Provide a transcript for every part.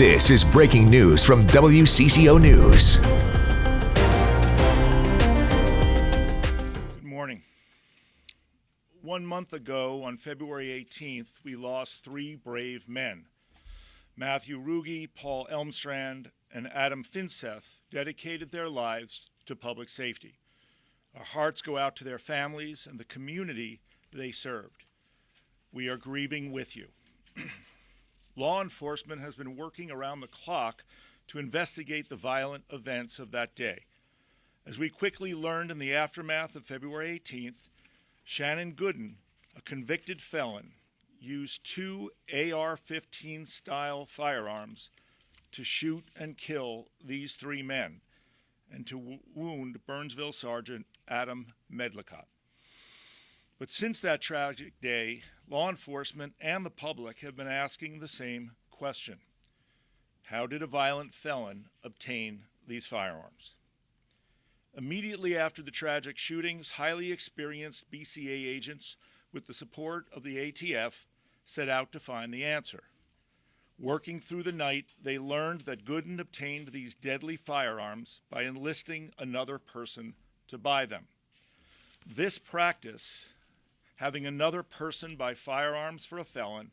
This is breaking news from WCCO News. Good morning. 1 month ago, on February 18th, we lost three brave men. Matthew Ruge, Paul Elmstrand, and Adam Finseth dedicated their lives to public safety. Our hearts go out to their families and the community they served. We are grieving with you. Law enforcement has been working around the clock to investigate the violent events of that day. As we quickly learned in the aftermath of February 18th, Shannon Gooden, a convicted felon, used two AR-15 style firearms to shoot and kill these three men and to wound Burnsville Sergeant Adam Medlicott. But since that tragic day, law enforcement and the public have been asking the same question. How did a violent felon obtain these firearms? Immediately after the tragic shootings, highly experienced BCA agents, with the support of the ATF, set out to find the answer. Working through the night, they learned that Gooden obtained these deadly firearms by enlisting another person to buy them. This practice, having another person buy firearms for a felon,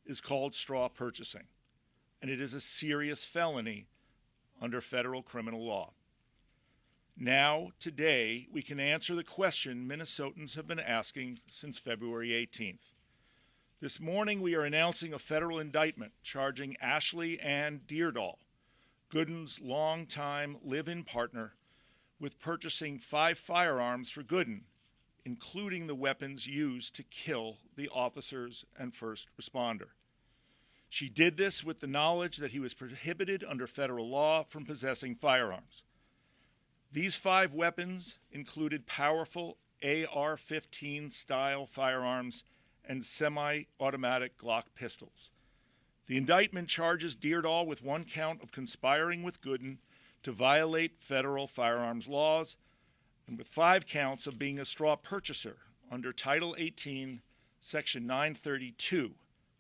is called straw purchasing, and it is a serious felony under federal criminal law. Now, today, we can answer the question Minnesotans have been asking since February 18th. This morning, we are announcing a federal indictment charging Ashley Ann Dyrdahl, Gooden's longtime live-in partner, with purchasing 5 firearms for Gooden, including the weapons used to kill the officers and first responder. She did this with the knowledge that he was prohibited under federal law from possessing firearms. These 5 weapons included powerful AR-15 style firearms and semi-automatic Glock pistols. The indictment charges Dyrdahl with 1 count of conspiring with Gooden to violate federal firearms laws, and with 5 counts of being a straw purchaser under Title 18, Section 932,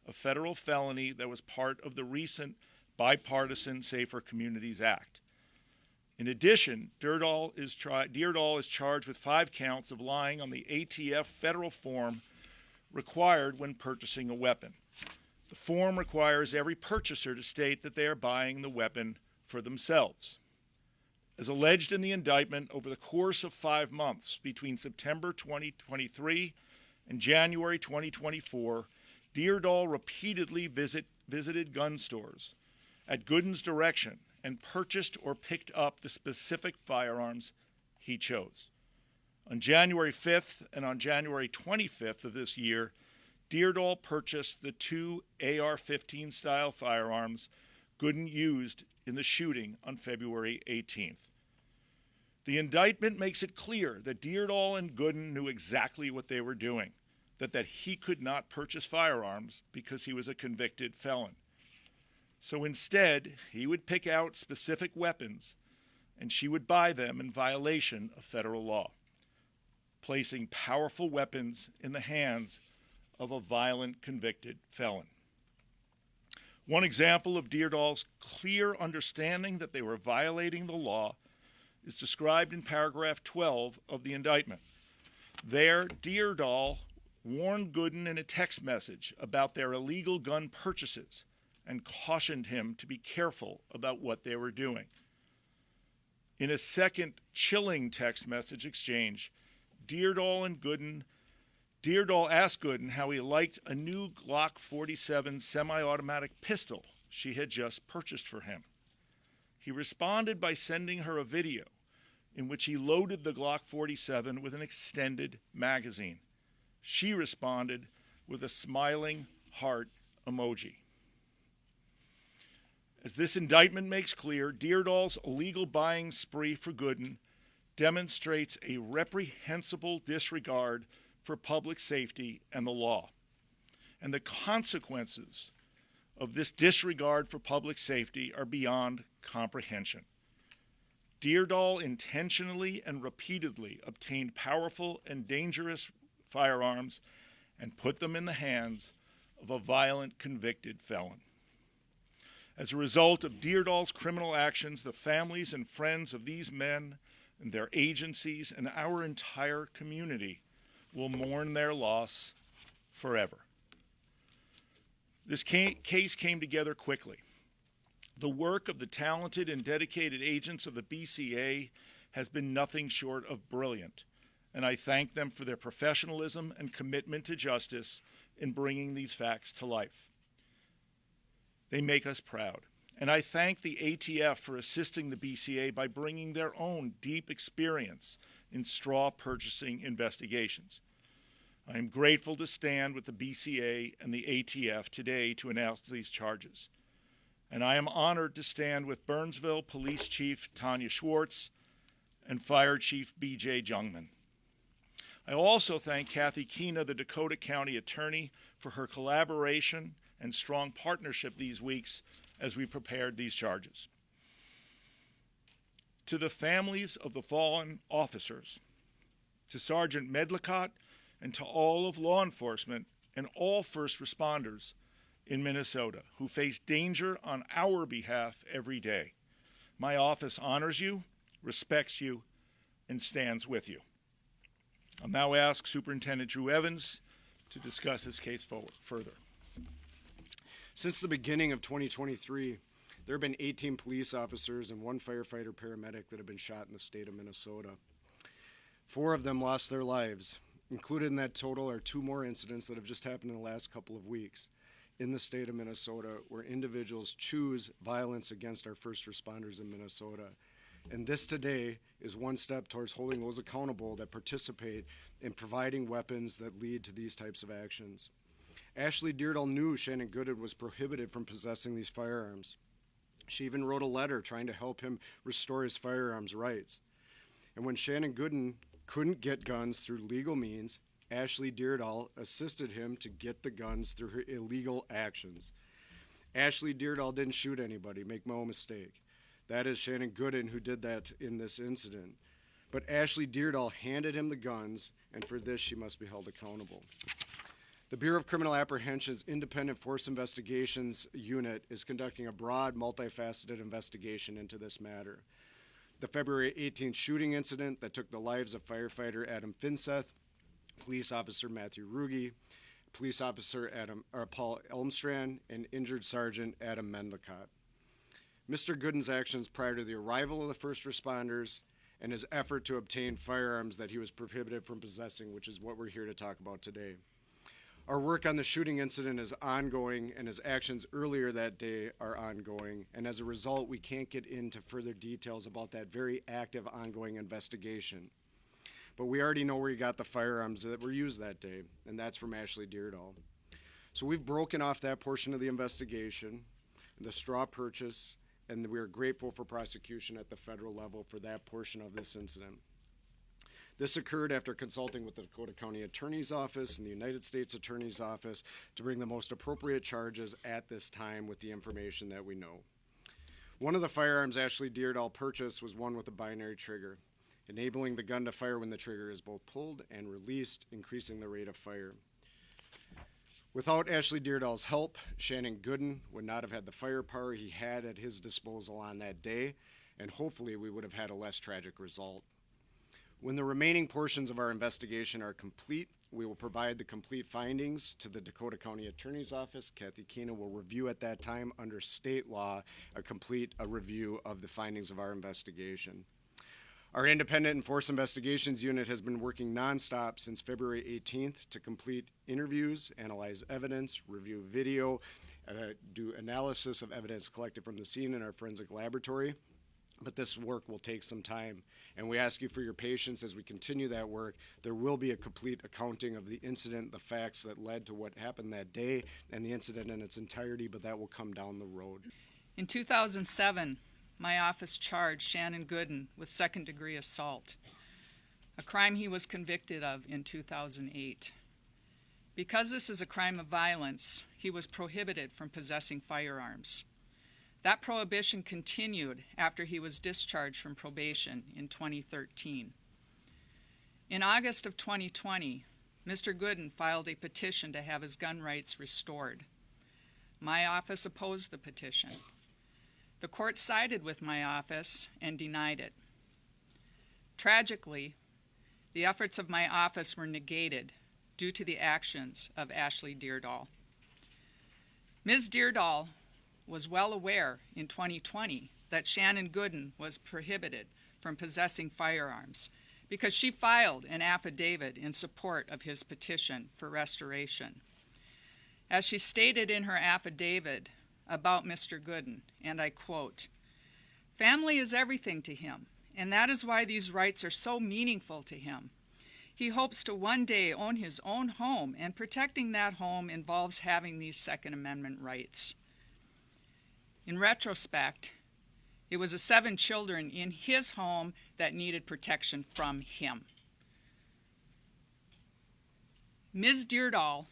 a federal felony that was part of the recent bipartisan Safer Communities Act. In addition, Dyrdahl is charged with 5 counts of lying on the ATF federal form required when purchasing a weapon. The form requires every purchaser to state that they are buying the weapon for themselves. As alleged in the indictment, over the course of 5 months between September 2023 and January 2024, Dyrdahl repeatedly visited gun stores at Gooden's direction and purchased or picked up the specific firearms he chose. On January 5th and on January 25th of this year, Dyrdahl purchased the 2 AR-15 style firearms Gooden used in the shooting on February 18th. The indictment makes it clear that Dyrdahl and Gooden knew exactly what they were doing, that he could not purchase firearms because he was a convicted felon. So instead, he would pick out specific weapons and she would buy them in violation of federal law, placing powerful weapons in the hands of a violent convicted felon. One example of Dyrdahl's clear understanding that they were violating the law is described in paragraph 12 of the indictment. There, Dyrdahl warned Gooden in a text message about their illegal gun purchases and cautioned him to be careful about what they were doing. In a second chilling text message exchange, Dyrdahl asked Gooden how he liked a new Glock 47 semi-automatic pistol she had just purchased for him. He responded by sending her a video in which he loaded the Glock 47 with an extended magazine. She responded with a smiling heart emoji. As this indictment makes clear, Dyrdahl's illegal buying spree for Gooden demonstrates a reprehensible disregard for public safety and the law. And the consequences of this disregard for public safety are beyond comprehension. Dyrdahl intentionally and repeatedly obtained powerful and dangerous firearms and put them in the hands of a violent convicted felon. As a result of Dyrdahl's criminal actions, the families and friends of these men and their agencies and our entire community will mourn their loss forever. This case came together quickly. The work of the talented and dedicated agents of the BCA has been nothing short of brilliant, and I thank them for their professionalism and commitment to justice in bringing these facts to life. They make us proud, and I thank the ATF for assisting the BCA by bringing their own deep experience in straw purchasing investigations. I am grateful to stand with the BCA and the ATF today to announce these charges. And I am honored to stand with Burnsville Police Chief Tanya Schwartz and Fire Chief B.J. Jungman. I also thank Kathy Keena, the Dakota County Attorney, for her collaboration and strong partnership these weeks as we prepared these charges. To the families of the fallen officers, to Sergeant Medlicott, and to all of law enforcement and all first responders in Minnesota who face danger on our behalf every day. My office honors you, respects you, and stands with you. I'll now ask Superintendent Drew Evans to discuss this case further. Since the beginning of 2023, there have been 18 police officers and 1 firefighter paramedic that have been shot in the state of Minnesota. 4 of them lost their lives. Included in that total are 2 more incidents that have just happened in the last couple of weeks in the state of Minnesota, where individuals choose violence against our first responders in Minnesota. And this today is one step towards holding those accountable that participate in providing weapons that lead to these types of actions. Ashley Dyrdahl knew Shannon Gooden was prohibited from possessing these firearms. She even wrote a letter trying to help him restore his firearms rights. And when Shannon Gooden couldn't get guns through legal means, Ashley Dyrdahl assisted him to get the guns through her illegal actions. Ashley Dyrdahl didn't shoot anybody, make no mistake. That is Shannon Gooden who did that in this incident. But Ashley Dyrdahl handed him the guns, and for this she must be held accountable. The Bureau of Criminal Apprehension's Independent Force Investigations Unit is conducting a broad, multifaceted investigation into this matter. The February 18th shooting incident that took the lives of firefighter Adam Finseth, police officer Matthew Ruge, police officer Paul Elmstrand, and injured Sergeant Adam Medlicott. Mr. Gooden's actions prior to the arrival of the first responders and his effort to obtain firearms that he was prohibited from possessing, which is what we're here to talk about today. Our work on the shooting incident is ongoing, and his actions earlier that day are ongoing, and as a result, we can't get into further details about that very active, ongoing investigation. But we already know where he got the firearms that were used that day, and that's from Ashley Dyrdahl. So we've broken off that portion of the investigation, the straw purchase, and we are grateful for prosecution at the federal level for that portion of this incident. This occurred after consulting with the Dakota County Attorney's Office and the United States Attorney's Office to bring the most appropriate charges at this time with the information that we know. One of the firearms Ashley Dyrdahl purchased was one with a binary trigger, enabling the gun to fire when the trigger is both pulled and released, increasing the rate of fire. Without Ashley Dyrdahl's help, Shannon Gooden would not have had the firepower he had at his disposal on that day, and hopefully we would have had a less tragic result. When the remaining portions of our investigation are complete, we will provide the complete findings to the Dakota County Attorney's Office. Kathy Keena will review at that time under state law a review of the findings of our investigation. Our Independent and Force Investigations Unit has been working nonstop since February 18th to complete interviews, analyze evidence, review video, do analysis of evidence collected from the scene in our forensic laboratory. But this work will take some time, and we ask you for your patience as we continue that work. There will be a complete accounting of the incident, the facts that led to what happened that day, and the incident in its entirety, but that will come down the road. In 2007, my office charged Shannon Gooden with second-degree assault, a crime he was convicted of in 2008. Because this is a crime of violence, he was prohibited from possessing firearms. That prohibition continued after he was discharged from probation in 2013. In August of 2020, Mr. Gooden filed a petition to have his gun rights restored. My office opposed the petition. The court sided with my office and denied it. Tragically, the efforts of my office were negated due to the actions of Ashley Dyrdahl. Ms. Dyrdahl was well aware in 2020 that Shannon Gooden was prohibited from possessing firearms because she filed an affidavit in support of his petition for restoration. As she stated in her affidavit about Mr. Gooden, and I quote, "Family is everything to him, and that is why these rights are so meaningful to him. He hopes to one day own his own home, and protecting that home involves having these Second Amendment rights." In retrospect, it was the 7 children in his home that needed protection from him. Ms. Dyrdahl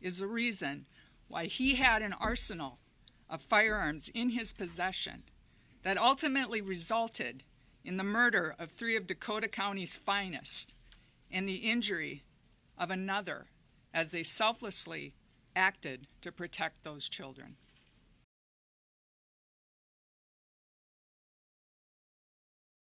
is the reason why he had an arsenal of firearms in his possession that ultimately resulted in the murder of 3 of Dakota County's finest and the injury of another as they selflessly acted to protect those children.